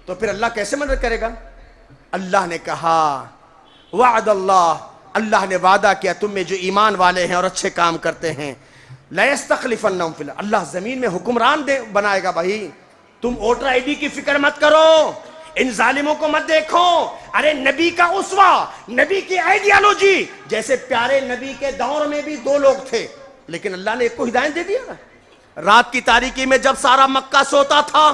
تو پھر اللہ کیسے مدد کرے گا؟ اللہ نے کہا وعد اللہ نے وعدہ کیا تم میں جو ایمان والے ہیں اور اچھے کام کرتے ہیں، لَيَسْتَخْلِفَنَّهُمْ فِي الْأَرْضِ، اللہ زمین میں حکمران بنائے گا۔ بھائی تم ووٹر آئی ڈی کی فکر مت کرو، ان ظالموں کو مت دیکھو۔ ارے نبی کا اسوہ، نبی کی آئیڈیالوجی، جیسے پیارے نبی کے دور میں بھی دو لوگ تھے، لیکن اللہ نے ایک کو ہدایت دے دیا نا۔ رات کی تاریکی میں جب سارا مکہ سوتا تھا،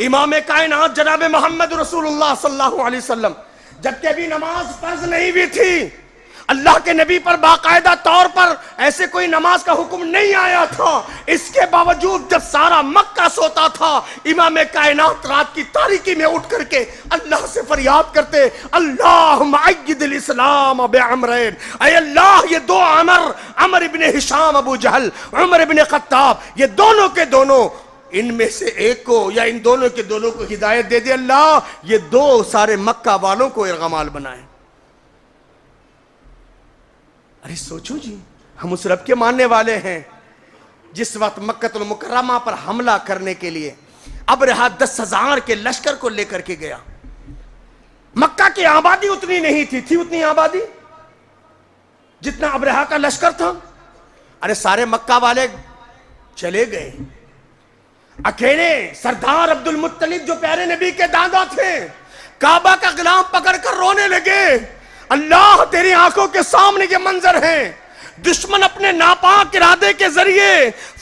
امام کائنات جناب محمد رسول اللہ صلی اللہ علیہ وسلم جبکہ ابھی نماز فرض نہیں بھی تھی، اللہ کے نبی پر باقاعدہ طور پر ایسے کوئی نماز کا حکم نہیں آیا تھا، اس کے باوجود جب سارا مکہ سوتا تھا، امام کائنات رات کی تاریکی میں اٹھ کر کے اللہ سے فریاد کرتے اللہم عید الاسلام بعمرین، اے اللہ یہ دو عمر ابن ہشام ابو جہل، عمر ابن خطاب، یہ دونوں کے دونوں، ان میں سے ایک کو یا ان دونوں کے دونوں کو ہدایت دے دے اللہ، یہ دو سارے مکہ والوں کو ارغمال بنائیں۔ ارے سوچو جی، ہم اس رب کے ماننے والے ہیں جس وقت مکہ المکرمہ پر حملہ کرنے کے لیے ابرہہ 10,000 کے لشکر کو لے کر کے گیا۔ مکہ کی آبادی اتنی نہیں تھی اتنی آبادی جتنا ابرہہ کا لشکر تھا۔ ارے سارے مکہ والے چلے گئے، اکیلے سردار عبد المطلب جو پیارے نبی کے دادا تھے کعبہ کا غلام پکڑ کر رونے لگے، اللہ تیری آنکھوں کے سامنے یہ منظر ہے، دشمن اپنے ناپاک ارادے کے ذریعے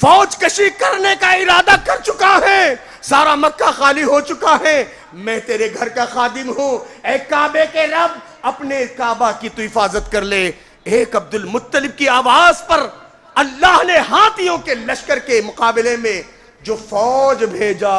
فوج کشی کرنے کا ارادہ کر چکا ہے، سارا مکہ خالی ہو چکا ہے، میں تیرے گھر کا خادم ہوں، اے کعبے کے رب اپنے کعبہ کی تو حفاظت کر لے۔ ایک عبد المطلب کی آواز پر اللہ نے ہاتھیوں کے لشکر کے مقابلے میں جو فوج بھیجا،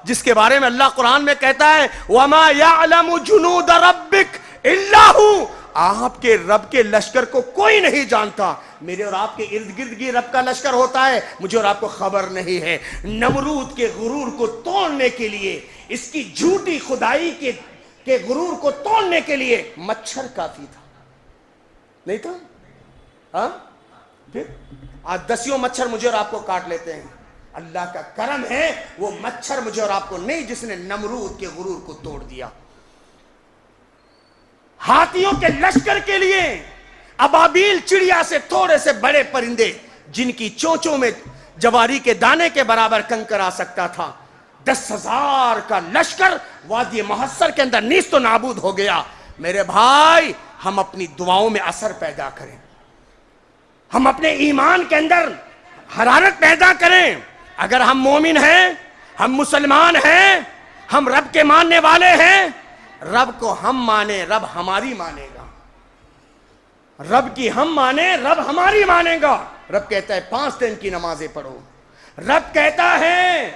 جس کے بارے میں اللہ قرآن میں کہتا ہے وَمَا يَعْلَمُ جُنُودَ رَبِّكَ إِلَّا هُوَ، آپ کے رب کے لشکر کو کوئی نہیں جانتا۔ میرے اور آپ کے ارد گرد کی رب کا لشکر ہوتا ہے، مجھے اور آپ کو خبر نہیں ہے۔ نمرود کے غرور کو توڑنے کے لیے، اس کی جھوٹی خدائی کے غرور کو توڑنے کے لیے مچھر کافی تھا، نہیں تھا؟ ہاں پھر آج 10 مچھر مجھے اور آپ کو کاٹ لیتے ہیں، اللہ کا کرم ہے وہ مچھر مجھے اور آپ کو نہیں جس نے نمرود کے غرور کو توڑ دیا۔ ہاتھیوں کے لشکر کے لیے ابابیل چڑیا سے تھوڑے سے بڑے پرندے جن کی چونچوں میں جواری کے دانے کے برابر کنکر آ سکتا تھا، 10,000 کا لشکر وادی محصر کے اندر نیست و نابود ہو گیا۔ میرے بھائی ہم اپنی دعاؤں میں اثر پیدا کریں، ہم اپنے ایمان کے اندر حرارت پیدا کریں۔ اگر ہم مومن ہیں، ہم مسلمان ہیں، ہم رب کے ماننے والے ہیں، رب کو ہم مانیں رب ہماری مانے گا، رب کی ہم مانیں رب ہماری مانے گا۔ رب کہتا ہے 5 دن کی نمازیں پڑھو، رب کہتا ہے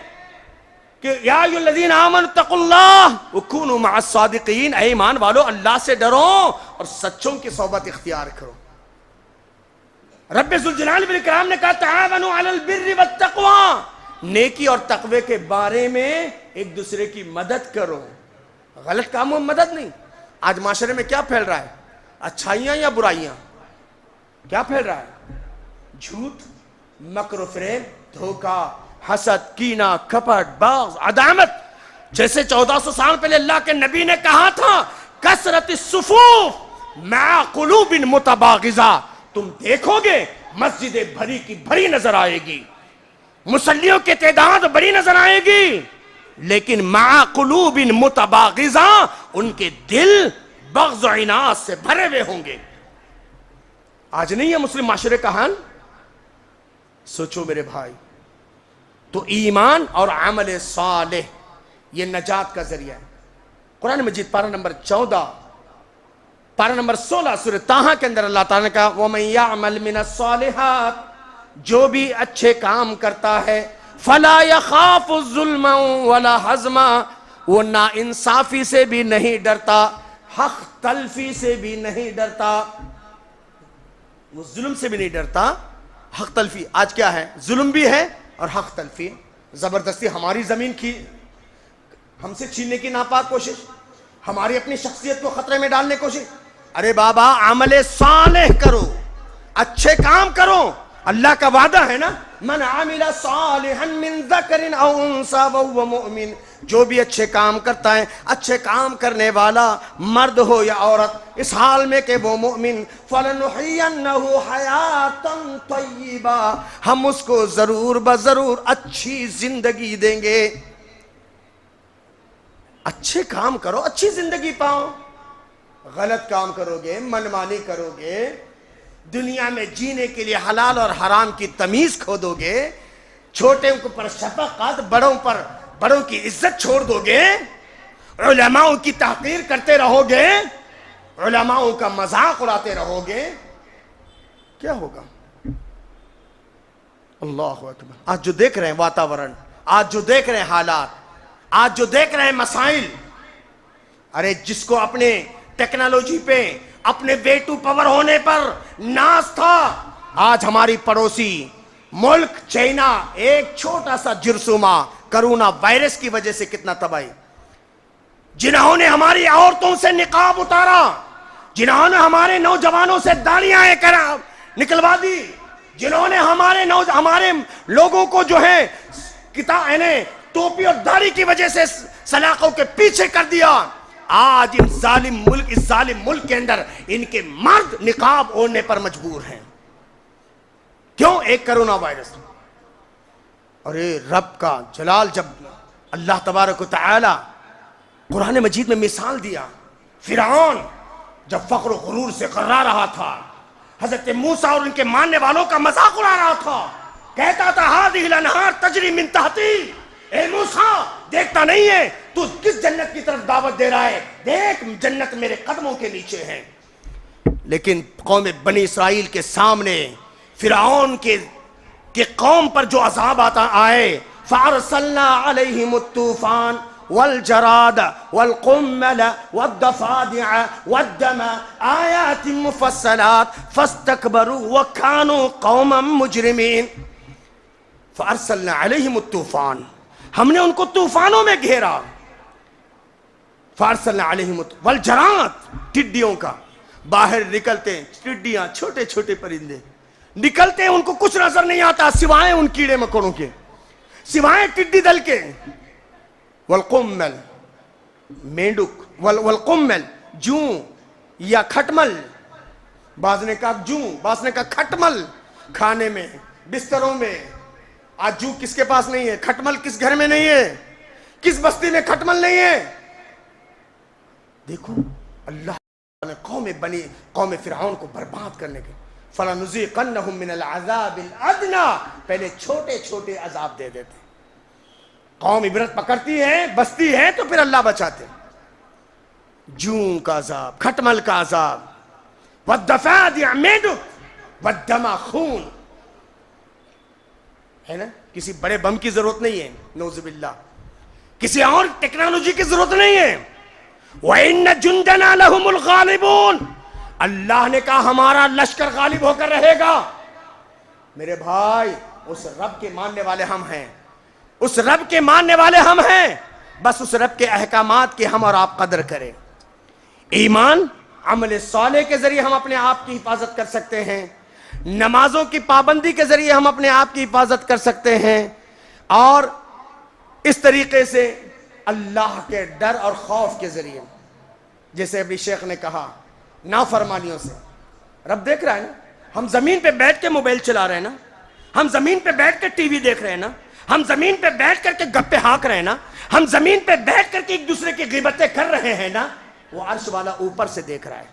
کہ یا ایھا الذین آمنوا اتقوا اللہ وکونوا مع الصادقین، اے ایمان والو اللہ سے ڈرو اور سچوں کی صحبت اختیار کرو۔ رب ذوالجلال والاکرام نے کہا تعاونوا علی البر والتقوی، نیکی اور تقوی کے بارے میں ایک دوسرے کی مدد کرو، غلط کاموں میں مدد نہیں۔ آج معاشرے میں کیا پھیل رہا ہے؟ اچھائیاں یا برائیاں؟ کیا پھیل رہا ہے؟ جھوٹ، مکر و فریب، دھوکہ، حسد، کینہ، کپٹ، بغض، عداوت، جیسے 1400 سال پہلے اللہ کے نبی نے کہا تھا کثرت الصفوف مع قلوب متباغضہ، تم دیکھو گے مسجدیں بھری کی بھری نظر آئے گی، مصلیوں کی تعداد بڑی نظر آئے گی، لیکن مع قلوب متباغضہ ان کے دل بغض و عناد سے بھرے ہوئے ہوں گے۔ آج نہیں ہے مسلم معاشرے کا حال؟ سوچو میرے بھائی، تو ایمان اور عمل صالح یہ نجات کا ذریعہ ہے۔ قرآن مجید پارہ نمبر 14 پارہ نمبر 16 سورہ طٰہٰ کے اندر اللہ تعالیٰ نے کہا وَمَن يَعْمَلْ مِنَ الصَّالِحَاتِ، جو بھی اچھے کام کرتا ہے فَلَا يَخَافُ ظُلْمًا وَلَا حَزْمًا، وہ نا انصافی سے بھی نہیں ڈرتا، حق تلفی سے بھی نہیں ڈرتا، وہ ظلم سے بھی نہیں ڈرتا، حق تلفی۔ آج کیا ہے؟ ظلم بھی ہے اور حق تلفی، زبردستی ہماری زمین کی ہم سے چھیننے کی ناپاک کوشش، ہماری اپنی شخصیت کو خطرے میں ڈالنے کی کوشش۔ ارے بابا عمل صالح کرو، اچھے کام کرو، اللہ کا وعدہ ہے نا من عمل صالحا من ذکر او انثى وهو مؤمن، جو بھی اچھے کام کرتا ہے، اچھے کام کرنے والا مرد ہو یا عورت، اس حال میں کہ وہ مومن، فَلَنُحْيَنَّهُ حَيَاةً طَيِّبًا، ہم اس کو ضرور بضرور اچھی زندگی دیں گے۔ اچھے کام کرو، اچھی زندگی پاؤ۔ غلط کام کرو گے، منمانی کرو گے، دنیا میں جینے کے لیے حلال اور حرام کی تمیز کھو دو گے، چھوٹے پر شفقت، بڑوں کی عزت چھوڑ دو گے، علماء کی تحقیر کرتے رہو گے، علماء کا مذاق اڑاتے رہو گے، کیا ہوگا؟ اللہ اکبر۔ آج جو دیکھ رہے ہیں واتاورن، آج جو دیکھ رہے ہیں حالات، آج جو دیکھ رہے ہیں مسائل، ارے جس کو اپنے ٹیکنالوجی پہ، اپنے وے ٹو پاور ہونے پر ناز تھا، آج ہماری پڑوسی ملک چائنا ایک چھوٹا سا جرثومہ کرونا وائرس کی وجہ سے کتنا تباہی، جنہوں نے ہماری عورتوں سے نقاب اتارا، جنہوں نے ہمارے نوجوانوں سے داڑیاں نکلوا دی، جنہوں نے ہمارے لوگوں کو جو ہے ٹوپی اور داڑھی کی وجہ سے سلاخوں کے پیچھے کر دیا، آج اس ظالم ملک کے اندر ان کے مرد نقاب اوڑھنے پر مجبور ہیں۔ کیوں؟ ایک کرونا وائرس۔ اور رب کا جلال، جب اللہ تبارک و تعالی قرآن مجید میں مثال دیا، فرعون جب فخر و غرور سے کرا رہا تھا، حضرت موسیٰ اور ان کے ماننے والوں کا مذاق اڑا رہا تھا، کہتا تھا ہذہ الانہار تجری من تحتی، اے موسیٰ دیکھتا نہیں ہے تو کس جنت کی طرف دعوت دے رہا ہے، دیکھ جنت میرے قدموں کے نیچے ہے۔ لیکن قوم بنی اسرائیل کے سامنے فرعون کے قوم پر جو عذاب آئے، فَأَرْسَلْنَا عَلَيْهِمُ الطُّوفَانَ وَالْجَرَادَ وَالْقُمَّلَ وَالضَّفَادِعَ وَالدَّمَ آيَاتٍ مُفَصَّلَاتٍ فَاسْتَكْبَرُوا وَكَانُوا قَوْمًا مُجْرِمِينَ۔ فَأَرْسَلْنَا عَلَيْهِمُ الطُّوفَانَ، ہم نے ان کو طوفانوں میں گھیرا، فَأَرْسَلْنَا عَلَيْهِمُ وَالْجَرَادَ، ٹڈیوں کا باہر نکلتے ہیں، ٹڈیاں چھوٹے چھوٹے پرندے نکلتے ہیں، ان کو کچھ نظر نہیں آتا سوائے ان کیڑے مکوڑوں کے، سوائے ٹڈی دل کے، والقمل مینڈک، والقمل جوں یا کھٹمل، بعض نے کہا جوں، بعض نے کہا کھٹمل، کھانے میں، بستروں میں۔ آج جو کس کے پاس نہیں ہے؟ کھٹمل کس گھر میں نہیں ہے؟ کس بستی میں کھٹمل نہیں ہے؟ دیکھو اللہ نے قوم فرعون کو برباد کرنے کے فَلَنُذِيقَنَّهُم مِّنَ الْعَذَابِ الْأَدْنَىٰ، پہلے چھوٹے چھوٹے عذاب دے دیتے، قوم عبرت پکڑتی ہے، بستی ہے تو پھر اللہ بچاتے۔ جون کا عذاب، کھٹمل کا عذاب، وَالضَّفَادِعَ مینڈک، وَالدَّمَ خون، ہے نا؟ کسی بڑے بم کی ضرورت نہیں ہے، نعوذ باللہ، کسی اور ٹیکنالوجی کی ضرورت نہیں ہے۔ وَإِنَّ جُنْدَنَا لَهُمُ الْغَالِبُونَ، اللہ نے کہا ہمارا لشکر غالب ہو کر رہے گا۔ میرے بھائی، اس رب کے ماننے والے ہم ہیں، اس رب کے ماننے والے ہم ہیں، بس اس رب کے احکامات کی ہم اور آپ قدر کریں۔ ایمان، عمل صالح کے ذریعے ہم اپنے آپ کی حفاظت کر سکتے ہیں، نمازوں کی پابندی کے ذریعے ہم اپنے آپ کی حفاظت کر سکتے ہیں، اور اس طریقے سے اللہ کے ڈر اور خوف کے ذریعے، جیسے ابھی شیخ نے کہا، نافرمانیوں سے۔ رب دیکھ رہا ہے نا، ہم زمین پہ بیٹھ کے موبائل چلا رہے ہیں نا، ہم زمین پہ بیٹھ کے ٹی وی دیکھ رہے ہیں نا، ہم زمین پہ بیٹھ کر کے گپے ہانک رہے ہیں نا، ہم زمین پہ بیٹھ کر کے ایک دوسرے کی غیبتیں کر رہے ہیں نا، وہ عرش والا اوپر سے دیکھ رہا ہے۔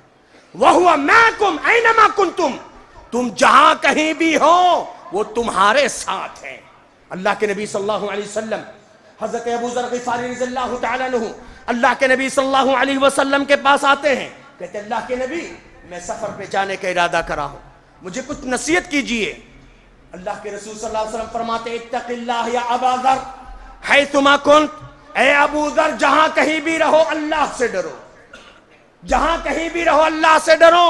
وَهُوَ مَعَكُمْ أَيْنَمَا كُنْتُمْ، تم جہاں کہیں بھی ہو وہ تمہارے ساتھ ہے۔ اللہ کے نبی صلی اللہ علیہ وسلم، حضرت ابو ذر غفاری رضی اللہ تعالیٰ عنہ اللہ کے نبی صلی اللہ علیہ وسلم کے پاس آتے ہیں، کہتے اللہ کے نبی میں سفر پہ جانے کا ارادہ کرا ہوں، مجھے کچھ نصیحت کیجئے۔ اللہ کے رسول صلی اللہ علیہ وسلم فرماتے اتق اللہ یا ابا ذر حیثما کنت، اے ابو ذر جہاں کہیں بھی رہو اللہ سے ڈرو، جہاں کہیں بھی رہو اللہ سے ڈرو۔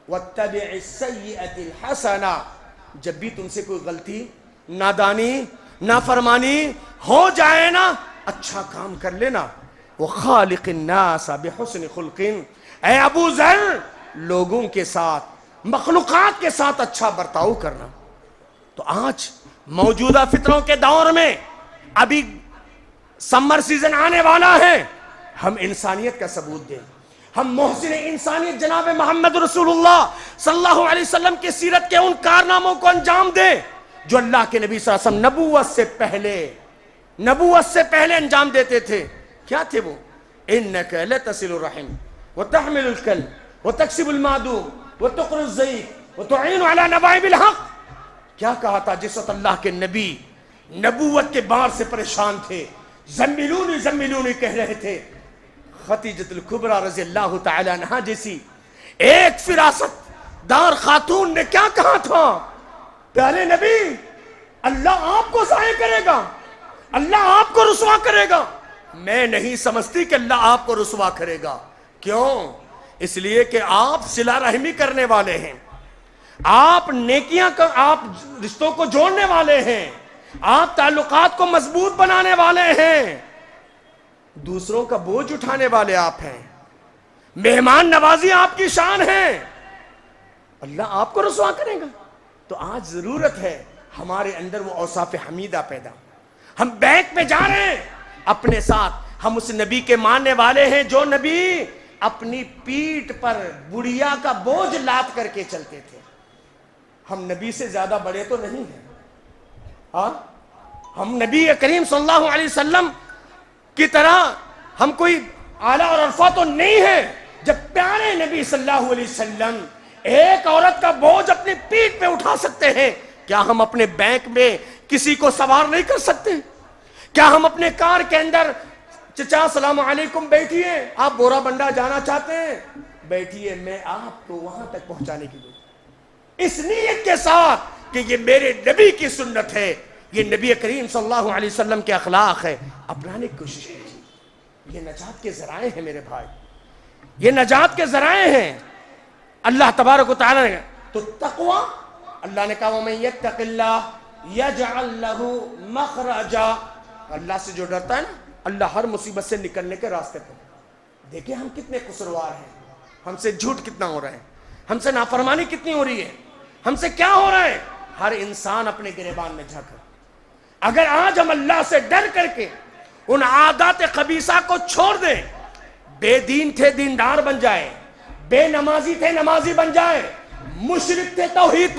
واتبع السیئۃ الحسنہ، جب بھی تم سے کوئی غلطی، نادانی، نافرمانی ہو جائے نا، اچھا کام کر لینا۔ وخالق الناس بحسن خلق، اے ابو ذر لوگوں کے ساتھ، مخلوقات کے ساتھ اچھا برتاؤ کرنا۔ تو آج موجودہ فطروں کے دور میں ابھی سمر سیزن آنے والا ہے، ہم انسانیت کا ثبوت دیں، ہم محسن انسانیت جناب محمد رسول اللہ صلی اللہ علیہ وسلم کی سیرت کے ان کارناموں کو انجام دیں جو اللہ کے نبی صلی اللہ علیہ وسلم نبوت سے پہلے انجام دیتے تھے۔ کیا تھے وہ؟ انک لتصل الرحم وتحمل الکلب وتکسب المعدوم وتقر الضعیف وتعین علی نوائب الحق۔ کیا کہا تھا جس وقت اللہ کے نبی نبوت کے بار سے پریشان تھے، زملونی زملونی کہہ رہے تھے، خدیجۃ الکبریٰ رضی اللہ تعالی عنہا جیسی ایک فراست دار خاتون نے کیا کہا تھا؟ پیارے نبی، اللہ آپ کو ضائع کرے گا، اللہ آپ کو رسوا کرے گا۔ میں نہیں سمجھتی کہ اللہ آپ کو رسوا کرے گا۔ کیوں؟ اس لیے کہ آپ صلہ رحمی کرنے والے ہیں، آپ نیکیاں آپ رشتوں کو جوڑنے والے ہیں، آپ تعلقات کو مضبوط بنانے والے ہیں، دوسروں کا بوجھ اٹھانے والے آپ ہیں، مہمان نوازی آپ کی شان ہے، اللہ آپ کو رسوا کرے گا۔ تو آج ضرورت ہے ہمارے اندر وہ اوصاف حمیدہ پیدا۔ ہم بینک پہ جا رہے ہیں اپنے ساتھ، ہم اس نبی کے ماننے والے ہیں جو نبی اپنی پیٹھ پر بڑھیا کا بوجھ لاد کر کے چلتے تھے۔ ہم نبی سے زیادہ بڑے تو نہیں ہیں، ہاں ہم نبی کریم صلی اللہ علیہ وسلم کی طرح ہم کوئی اعلیٰ اور عرفہ تو نہیں ہے۔ جب پیارے نبی صلی اللہ علیہ وسلم ایک عورت کا بوجھ اپنی پیٹھ پہ اٹھا سکتے ہیں، کیا ہم اپنے بینک میں کسی کو سوار نہیں کر سکتے؟ کیا ہم اپنے کار کے اندر چچا السلام علیکم بیٹھیے، آپ بورا بنڈا جانا چاہتے ہیں بیٹھیے، میں آپ کو وہاں تک پہنچانے کی اس نیت کے ساتھ کہ یہ میرے نبی کی سنت ہے، یہ نبی کریم صلی اللہ علیہ وسلم کے اخلاق ہے، اپنانے کی کوشش کیجیے۔ یہ نجات کے ذرائع ہیں میرے بھائی، یہ نجات کے ذرائع ہیں۔ اللہ تبارک و تعالی نے تو تقوی، اللہ نے کہا وَمَن يَتَّقِ اللَّهَ يَجْعَلْ لَهُ مَخْرَجًا۔ اللہ سے جو ڈرتا ہے نا، اللہ ہر مصیبت سے نکلنے کے راستے پر۔ دیکھیں ہم کتنے قصوروار ہیں، ہم سے جھوٹ کتنا ہو رہا ہے، ہم سے نافرمانی کتنی ہو رہی ہے، ہم سے کیا ہو رہا ہے۔ ہر انسان اپنے گریبان میں جھانکے، اگر آج ہم اللہ سے ڈر کر کے ان عادات خبیثہ کو چھوڑ دیں، بے دین تھے دیندار بن جائے، بے نمازی تھے نمازی بن جائے، مشرک تھے توحید